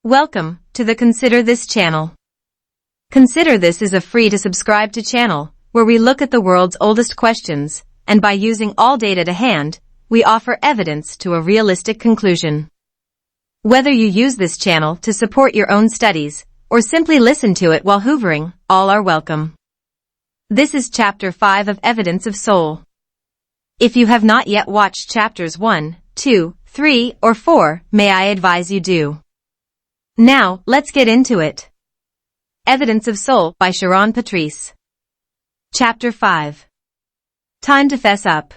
Welcome to the Consider This channel. Consider This is a free to subscribe to channel where we look at the world's oldest questions, and by using all data to hand, we offer evidence to a realistic conclusion. Whether you use this channel to support your own studies or simply listen to it while hoovering, all are welcome. This is Chapter 5 of Evidence of Soul. If you have not yet watched Chapters 1, 2, 3, or 4, may I advise you do. Now, let's get into it. Evidence of Soul by Sharon Patrice. Chapter 5. Time to fess up.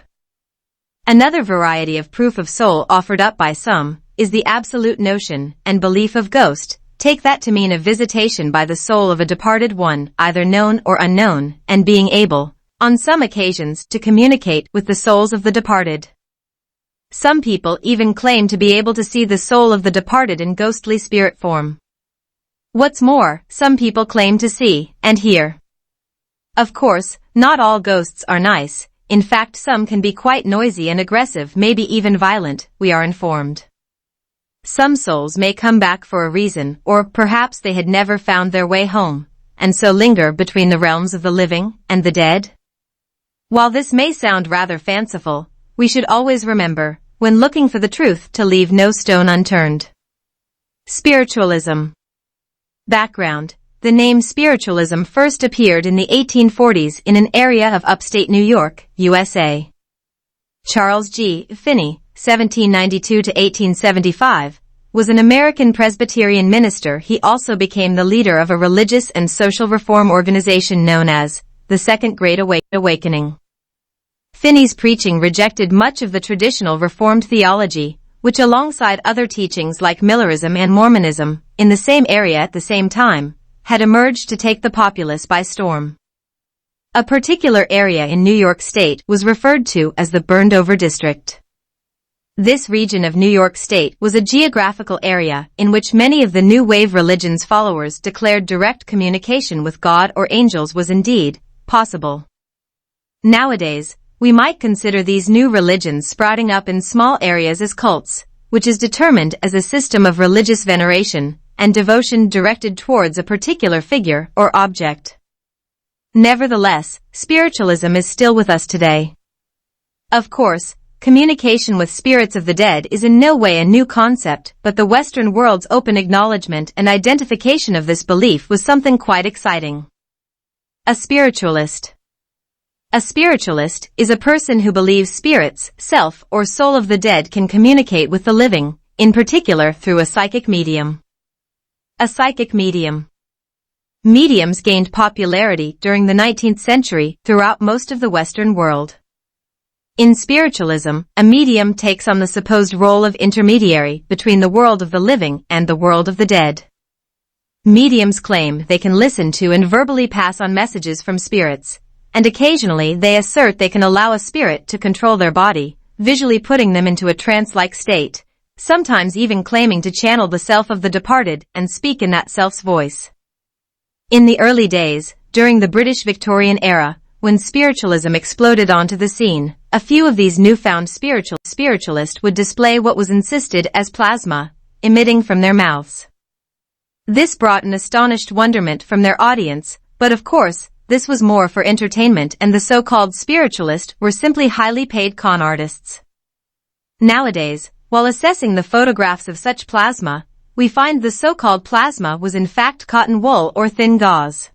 Another variety of proof of soul offered up by some is the absolute notion and belief of ghost. Take that to mean a visitation by the soul of a departed one, either known or unknown, and being able, on some occasions, to communicate with the souls of the departed. Some people even claim to be able to see the soul of the departed in ghostly spirit form. What's more, some people claim to see and hear. Of course, not all ghosts are nice. In fact, some can be quite noisy and aggressive, maybe even violent, we are informed. Some souls may come back for a reason, or perhaps they had never found their way home, and so linger between the realms of the living and the dead. While this may sound rather fanciful, we should always remember, when looking for the truth, to leave no stone unturned. Spiritualism. Background. The name spiritualism first appeared in the 1840s in an area of upstate New York, USA. Charles G. Finney, 1792 to 1875, was an American Presbyterian minister. He also became the leader of a religious and social reform organization known as the Second Great Awakening. Finney's preaching rejected much of the traditional Reformed theology, which alongside other teachings like Millerism and Mormonism, in the same area at the same time, had emerged to take the populace by storm. A particular area in New York State was referred to as the Burned-Over District. This region of New York State was a geographical area in which many of the New Wave religion's followers declared direct communication with God or angels was indeed possible. Nowadays, we might consider these new religions sprouting up in small areas as cults, which is determined as a system of religious veneration and devotion directed towards a particular figure or object. Nevertheless, spiritualism is still with us today. Of course, communication with spirits of the dead is in no way a new concept, but the Western world's open acknowledgement and identification of this belief was something quite exciting. A spiritualist. A spiritualist is a person who believes spirits, self, or soul of the dead can communicate with the living, in particular through a psychic medium. A psychic medium. Mediums gained popularity during the 19th century throughout most of the Western world. In spiritualism, a medium takes on the supposed role of intermediary between the world of the living and the world of the dead. Mediums claim they can listen to and verbally pass on messages from spirits, and occasionally they assert they can allow a spirit to control their body, visually putting them into a trance-like state, sometimes even claiming to channel the self of the departed and speak in that self's voice. In the early days, during the British Victorian era, when spiritualism exploded onto the scene, a few of these newfound spiritualists would display what was insisted as plasma, emitting from their mouths. This brought an astonished wonderment from their audience, but of course, this was more for entertainment, and the so-called spiritualists were simply highly paid con artists. Nowadays, while assessing the photographs of such plasma, we find the so-called plasma was in fact cotton wool or thin gauze.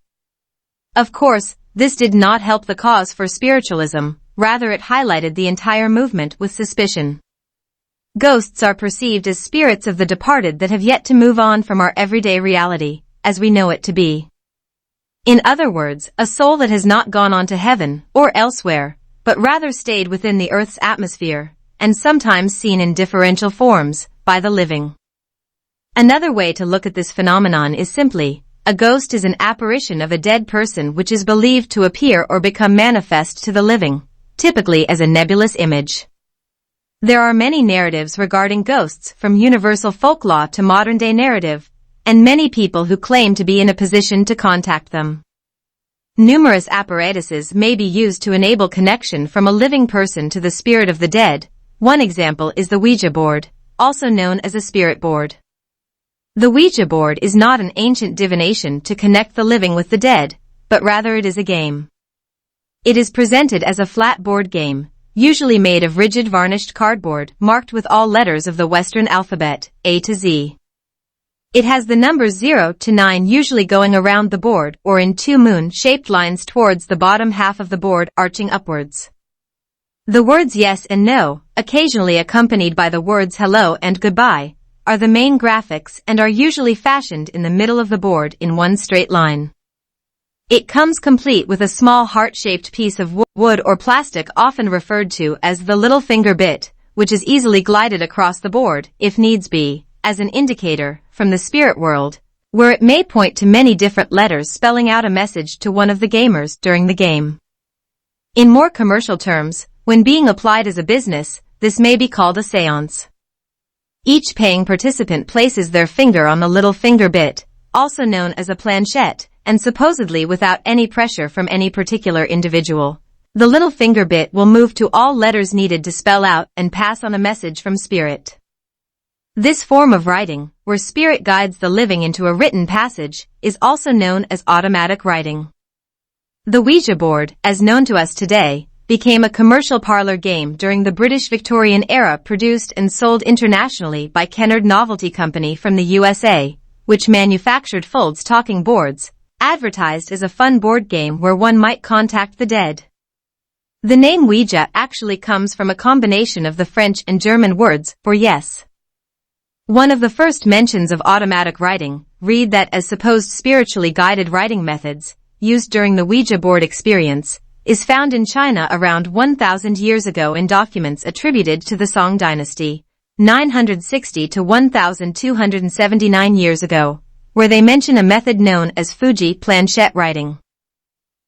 Of course, this did not help the cause for spiritualism, rather it highlighted the entire movement with suspicion. Ghosts are perceived as spirits of the departed that have yet to move on from our everyday reality, as we know it to be. In other words, a soul that has not gone on to heaven or elsewhere, but rather stayed within the earth's atmosphere, and sometimes seen in differential forms by the living. Another way to look at this phenomenon is simply, a ghost is an apparition of a dead person which is believed to appear or become manifest to the living, typically as a nebulous image. There are many narratives regarding ghosts, from universal folklore to modern-day narrative, and many people who claim to be in a position to contact them. Numerous apparatuses may be used to enable connection from a living person to the spirit of the dead. One example is the Ouija board, also known as a spirit board. The Ouija board is not an ancient divination to connect the living with the dead, but rather it is a game. It is presented as a flat board game, usually made of rigid varnished cardboard marked with all letters of the Western alphabet, A to Z. It has the numbers 0 to 9 usually going around the board or in two moon-shaped lines towards the bottom half of the board arching upwards. The words yes and no, occasionally accompanied by the words hello and goodbye, are the main graphics and are usually fashioned in the middle of the board in one straight line. It comes complete with a small heart-shaped piece of wood or plastic often referred to as the little finger bit, which is easily glided across the board, if needs be, as an indicator from the spirit world, where it may point to many different letters spelling out a message to one of the gamers during the game. In more commercial terms, when being applied as a business, this may be called a seance. Each paying participant places their finger on the little finger bit, also known as a planchette, and supposedly without any pressure from any particular individual. The little finger bit will move to all letters needed to spell out and pass on a message from spirit. This form of writing, where spirit guides the living into a written passage, is also known as automatic writing. The Ouija board, as known to us today, became a commercial parlor game during the British Victorian era, produced and sold internationally by Kennard Novelty Company from the USA, which manufactured Folds talking boards, advertised as a fun board game where one might contact the dead. The name Ouija actually comes from a combination of the French and German words for yes. One of the first mentions of automatic writing read that as supposed spiritually guided writing methods, used during the Ouija board experience, is found in China around 1,000 years ago in documents attributed to the Song dynasty, 960 to 1,279 years ago, where they mention a method known as Fuji planchette writing.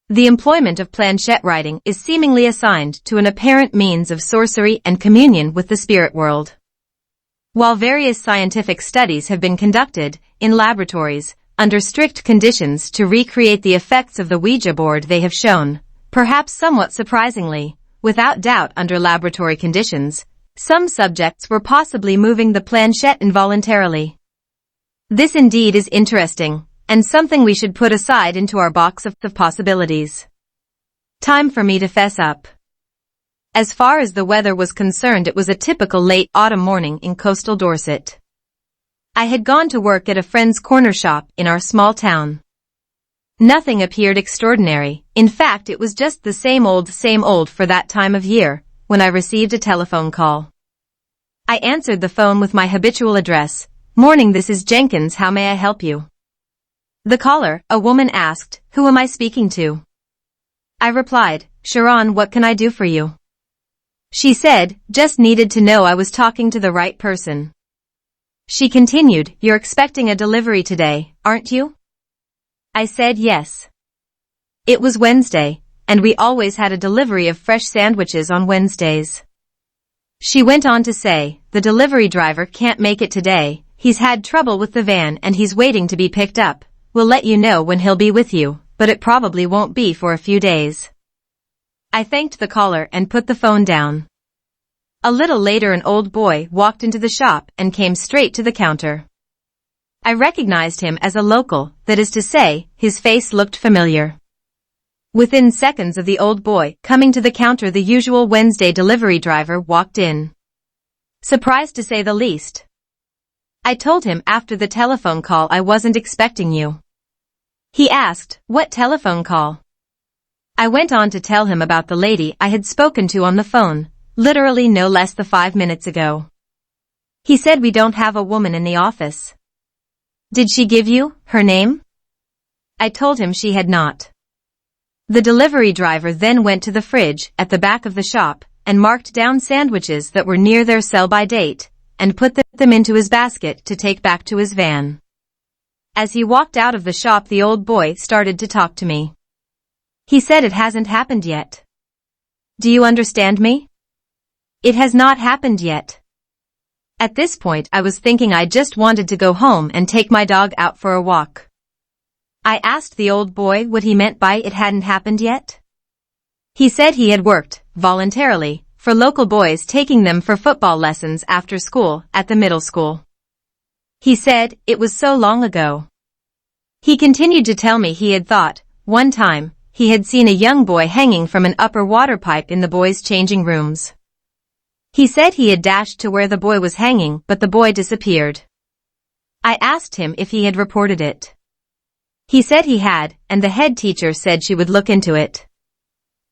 The employment of planchette writing is seemingly assigned to an apparent means of sorcery and communion with the spirit world. While various scientific studies have been conducted in laboratories under strict conditions to recreate the effects of the Ouija board, they have shown, perhaps somewhat surprisingly, without doubt under laboratory conditions, some subjects were possibly moving the planchette involuntarily. This indeed is interesting, and something we should put aside into our box of possibilities. Time for me to fess up. As far as the weather was concerned, it was a typical late autumn morning in coastal Dorset. I had gone to work at a friend's corner shop in our small town. Nothing appeared extraordinary. In fact, it was just the same old for that time of year, when I received a telephone call. I answered the phone with my habitual address. "Morning, this is Jenkins, how may I help you?" The caller, a woman, asked, "Who am I speaking to?" I replied, "Sharon, what can I do for you?" She said, "Just needed to know I was talking to the right person." She continued, "You're expecting a delivery today, aren't you?" I said yes. It was Wednesday, and we always had a delivery of fresh sandwiches on Wednesdays. She went on to say, "The delivery driver can't make it today, he's had trouble with the van and he's waiting to be picked up. We'll let you know when he'll be with you, but it probably won't be for a few days." I thanked the caller and put the phone down. A little later an old boy walked into the shop and came straight to the counter. I recognized him as a local, that is to say, his face looked familiar. Within seconds of the old boy coming to the counter, the usual Wednesday delivery driver walked in. Surprised to say the least. I told him after the telephone call I wasn't expecting you. He asked, "What telephone call?" I went on to tell him about the lady I had spoken to on the phone, literally no less than 5 minutes ago. He said, "We don't have a woman in the office." "Did she give you her name?" I told him she had not. The delivery driver then went to the fridge at the back of the shop and marked down sandwiches that were near their sell-by date and put them into his basket to take back to his van. As he walked out of the shop, the old boy started to talk to me. He said, "It hasn't happened yet. Do you understand me? It has not happened yet." At this point I was thinking I just wanted to go home and take my dog out for a walk. I asked the old boy what he meant by "it hadn't happened yet." He said he had worked, voluntarily, for local boys, taking them for football lessons after school at the middle school. He said, it was so long ago. He continued to tell me he had thought, one time, he had seen a young boy hanging from an upper water pipe in the boys' changing rooms. He said he had dashed to where the boy was hanging, but the boy disappeared. I asked him if he had reported it. He said he had, and the head teacher said she would look into it.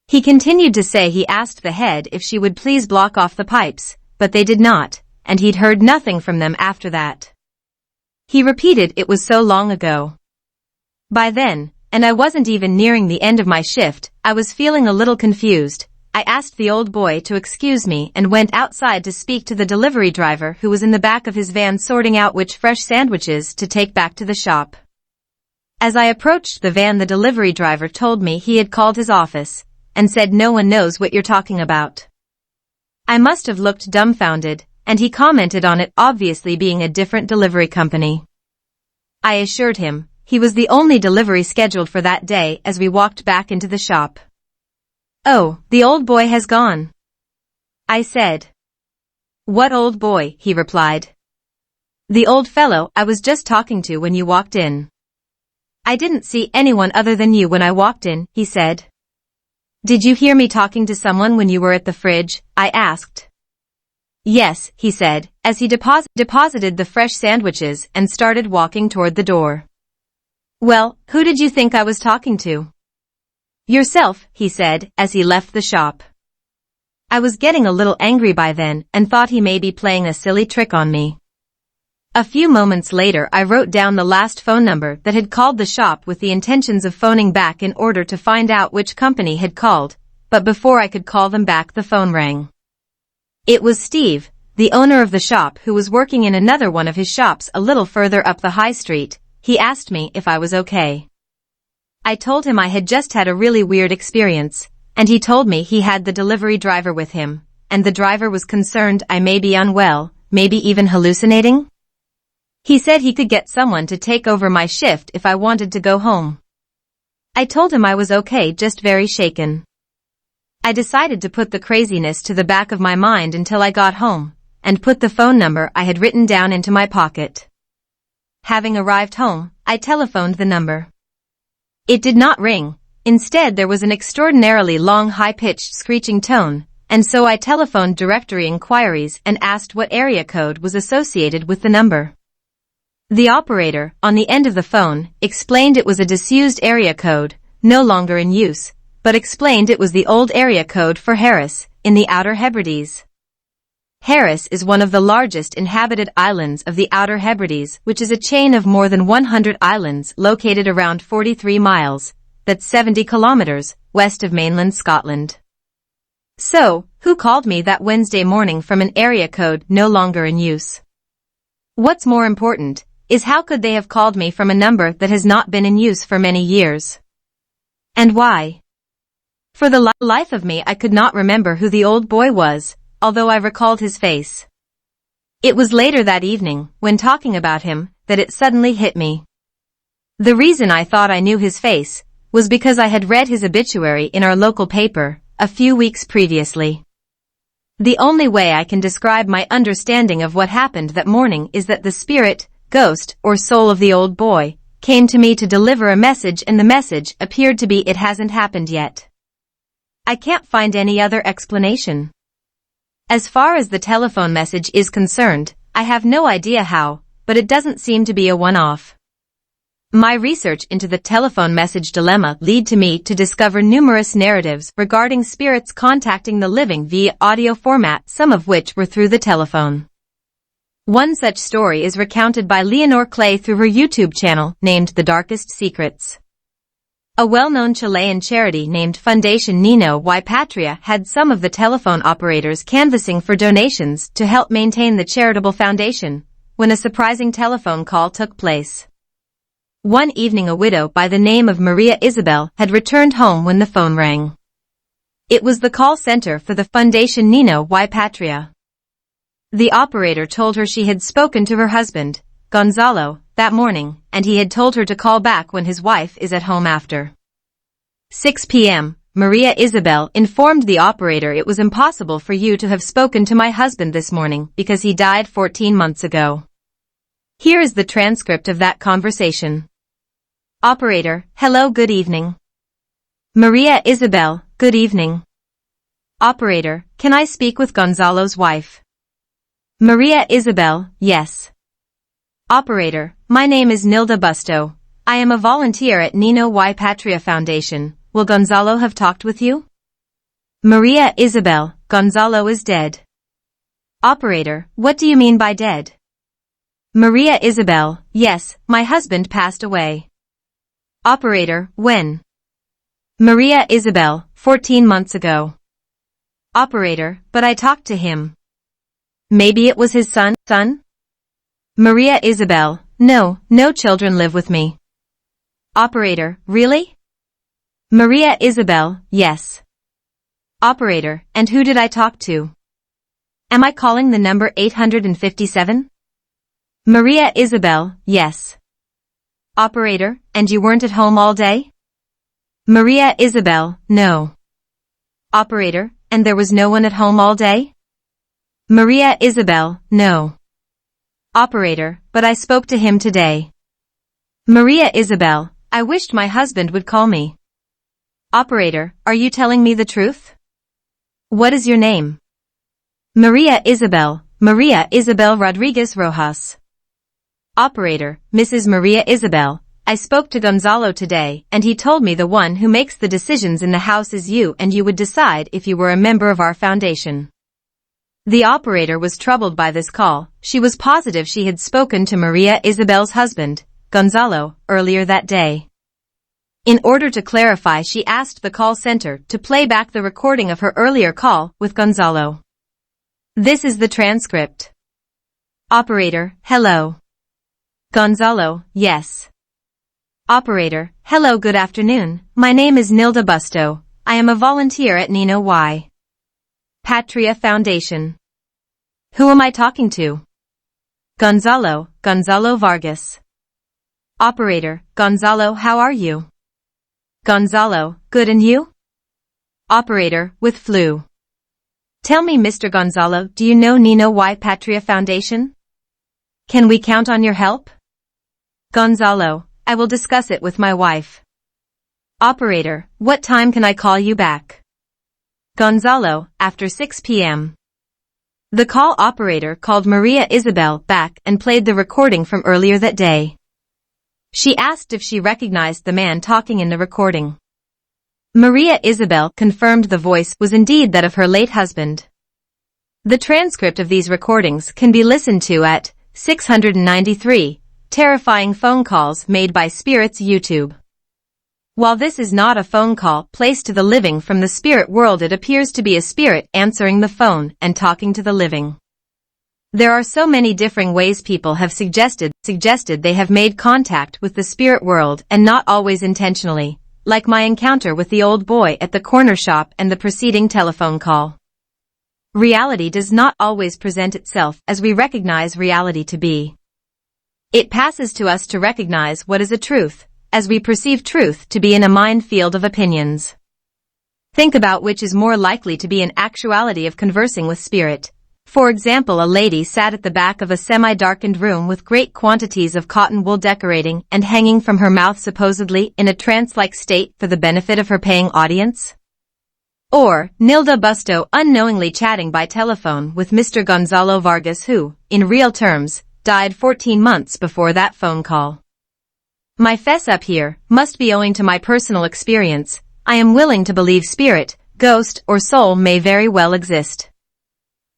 He continued to say he asked the head if she would please block off the pipes, but they did not, and he'd heard nothing from them after that. He repeated it was so long ago. By then, and I wasn't even nearing the end of my shift, I was feeling a little confused. I asked the old boy to excuse me and went outside to speak to the delivery driver who was in the back of his van sorting out which fresh sandwiches to take back to the shop. As I approached the van, the delivery driver told me he had called his office and said no one knows what you're talking about. I must have looked dumbfounded, and he commented on it obviously being a different delivery company. I assured him he was the only delivery scheduled for that day as we walked back into the shop. Oh, the old boy has gone, I said. What old boy? He replied. The old fellow I was just talking to when you walked in. I didn't see anyone other than you when I walked in, he said. Did you hear me talking to someone when you were at the fridge? I asked. Yes, he said, as he deposited the fresh sandwiches and started walking toward the door. Well, who did you think I was talking to? Yourself, he said, as he left the shop. I was getting a little angry by then and thought he may be playing a silly trick on me. A few moments later I wrote down the last phone number that had called the shop with the intentions of phoning back in order to find out which company had called, but before I could call them back the phone rang. It was Steve, the owner of the shop, who was working in another one of his shops a little further up the high street. He asked me if I was okay. I told him I had just had a really weird experience, and he told me he had the delivery driver with him, and the driver was concerned I may be unwell, maybe even hallucinating. He said he could get someone to take over my shift if I wanted to go home. I told him I was okay, just very shaken. I decided to put the craziness to the back of my mind until I got home, and put the phone number I had written down into my pocket. Having arrived home, I telephoned the number. It did not ring. Instead, there was an extraordinarily long, high-pitched screeching tone, and so I telephoned directory inquiries and asked what area code was associated with the number. The operator, on the end of the phone, explained it was a disused area code, no longer in use, but explained it was the old area code for Harris, in the Outer Hebrides. Harris is one of the largest inhabited islands of the Outer Hebrides, which is a chain of more than 100 islands located around 43 miles, that's 70 kilometers, west of mainland Scotland. So, who called me that Wednesday morning from an area code no longer in use? What's more important is how could they have called me from a number that has not been in use for many years? And why? For the life of me I could not remember who the old boy was, although I recalled his face. It was later that evening, when talking about him, that it suddenly hit me. The reason I thought I knew his face was because I had read his obituary in our local paper a few weeks previously. The only way I can describe my understanding of what happened that morning is that the spirit, ghost, or soul of the old boy came to me to deliver a message, and the message appeared to be it hasn't happened yet. I can't find any other explanation. As far as the telephone message is concerned, I have no idea how, but it doesn't seem to be a one-off. My research into the telephone message dilemma led to me to discover numerous narratives regarding spirits contacting the living via audio format, some of which were through the telephone. One such story is recounted by Leonore Clay through her YouTube channel named The Darkest Secrets. A well-known Chilean charity named Fundación Nino y Patria had some of the telephone operators canvassing for donations to help maintain the charitable foundation, when a surprising telephone call took place. One evening a widow by the name of Maria Isabel had returned home when the phone rang. It was the call center for the Fundación Nino y Patria. The operator told her she had spoken to her husband, Gonzalo, that morning, and he had told her to call back when his wife is at home after 6 p.m. Maria Isabel informed the operator it was impossible for you to have spoken to my husband this morning because he died 14 months ago. Here is the transcript of that conversation. Operator, hello, good evening. Maria Isabel, good evening. Operator, can I speak with Gonzalo's wife? Maria Isabel, yes. Operator, my name is Nilda Busto. I am a volunteer at Nino y Patria Foundation. Will Gonzalo have talked with you? Maria Isabel, Gonzalo is dead. Operator, what do you mean by dead? Maria Isabel, yes, my husband passed away. Operator, when? Maria Isabel, 14 months ago. Operator, but I talked to him. Maybe it was his son? Maria Isabel, no children live with me. Operator, really? Maria Isabel, yes. Operator, and who did I talk to? Am I calling the number 857? Maria Isabel, yes. Operator, and you weren't at home all day? Maria Isabel, no. Operator, and there was no one at home all day? Maria Isabel, no. Operator, but I spoke to him today. Maria Isabel, I wished my husband would call me. Operator, are you telling me the truth? What is your name? Maria Isabel Rodriguez Rojas. Operator, Mrs. Maria Isabel, I spoke to Gonzalo today and he told me the one who makes the decisions in the house is you and you would decide if you were a member of our foundation. The operator was troubled by this call. She was positive she had spoken to Maria Isabel's husband, Gonzalo, earlier that day. In order to clarify, she asked the call center to play back the recording of her earlier call with Gonzalo. This is the transcript. Operator, hello. Gonzalo, yes. Operator, hello, good afternoon. My name is Nilda Busto. I am a volunteer at Nino y Patria Foundation. Who am I talking to? Gonzalo Vargas. Operator, Gonzalo, how are you? Gonzalo, good, and you? Operator, with flu. Tell me, Mr. Gonzalo, do you know Nino y Patria Foundation? Can we count on your help? Gonzalo, I will discuss it with my wife. Operator, what time can I call you back? Gonzalo, after 6 p.m. The call operator called Maria Isabel back and played the recording from earlier that day. She asked if she recognized the man talking in the recording. Maria Isabel confirmed the voice was indeed that of her late husband. The transcript of these recordings can be listened to at 693, Terrifying Phone Calls Made by Spirits YouTube. While this is not a phone call placed to the living from the spirit world, it appears to be a spirit answering the phone and talking to the living. There are so many differing ways people have suggested they have made contact with the spirit world and not always intentionally, like my encounter with the old boy at the corner shop and the preceding telephone call. Reality does not always present itself as we recognize reality to be. It passes to us to recognize what is a truth, as we perceive truth to be in a minefield of opinions. Think about which is more likely to be an actuality of conversing with spirit. For example, a lady sat at the back of a semi-darkened room with great quantities of cotton wool decorating and hanging from her mouth, supposedly in a trance-like state for the benefit of her paying audience. Or, Nilda Busto unknowingly chatting by telephone with Mr. Gonzalo Vargas, who, in real terms, died 14 months before that phone call. My fess up here must be owing to my personal experience. I am willing to believe spirit, ghost, or soul may very well exist.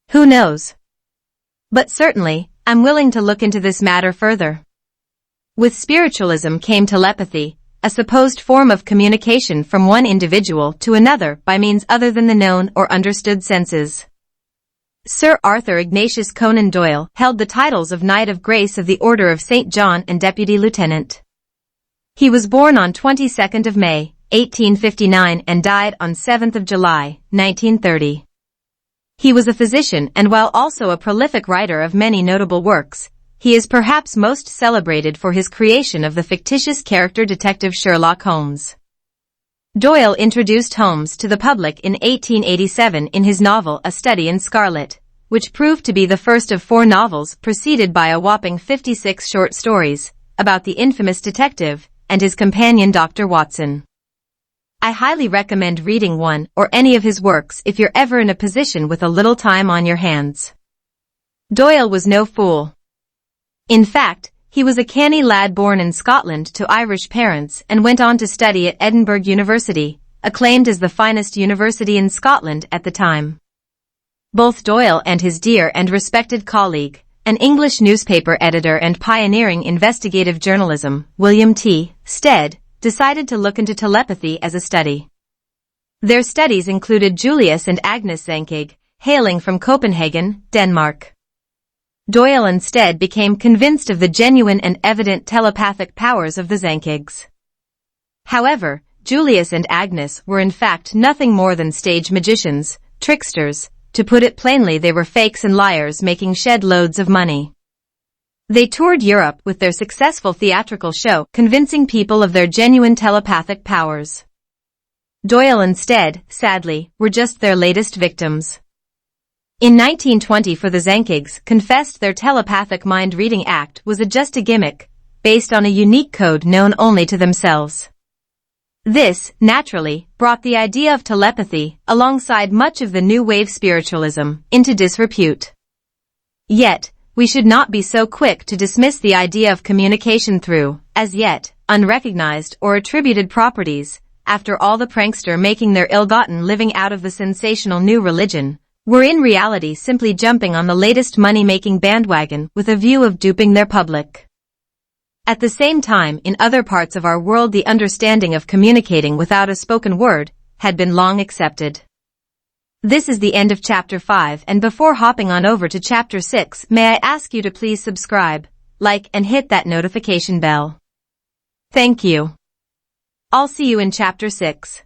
Who knows? But certainly, I'm willing to look into this matter further. With spiritualism came telepathy, a supposed form of communication from one individual to another by means other than the known or understood senses. Sir Arthur Ignatius Conan Doyle held the titles of Knight of Grace of the Order of St. John and Deputy Lieutenant. He was born on 22nd of May, 1859 and died on 7th of July, 1930. He was a physician and while also a prolific writer of many notable works, he is perhaps most celebrated for his creation of the fictitious character detective Sherlock Holmes. Doyle introduced Holmes to the public in 1887 in his novel A Study in Scarlet, which proved to be the first of 4 novels preceded by a whopping 56 short stories about the infamous detective and his companion Dr. Watson. I highly recommend reading one or any of his works if you're ever in a position with a little time on your hands. Doyle was no fool. In fact, he was a canny lad born in Scotland to Irish parents and went on to study at Edinburgh University, acclaimed as the finest university in Scotland at the time. Both Doyle and his dear and respected colleague, an English newspaper editor and pioneering investigative journalism, William T. Stead, decided to look into telepathy as a study. Their studies included Julius and Agnes Zankig, hailing from Copenhagen, Denmark. Doyle and Stead became convinced of the genuine and evident telepathic powers of the Zankigs. However, Julius and Agnes were in fact nothing more than stage magicians, tricksters. To put it plainly, they were fakes and liars making shed loads of money. They toured Europe with their successful theatrical show, convincing people of their genuine telepathic powers. Doyle and Stead, sadly, were just their latest victims. In 1920, the Zankigs confessed their telepathic mind-reading act was just a gimmick, based on a unique code known only to themselves. This, naturally, brought the idea of telepathy, alongside much of the new wave spiritualism, into disrepute. Yet, we should not be so quick to dismiss the idea of communication through, as yet, unrecognized or attributed properties. After all, the prankster making their ill-gotten living out of the sensational new religion were in reality simply jumping on the latest money-making bandwagon with a view of duping their public. At the same time, in other parts of our world, the understanding of communicating without a spoken word had been long accepted. This is the end of Chapter 5, and before hopping on over to Chapter 6, may I ask you to please subscribe, like, and hit that notification bell. Thank you. I'll see you in Chapter 6.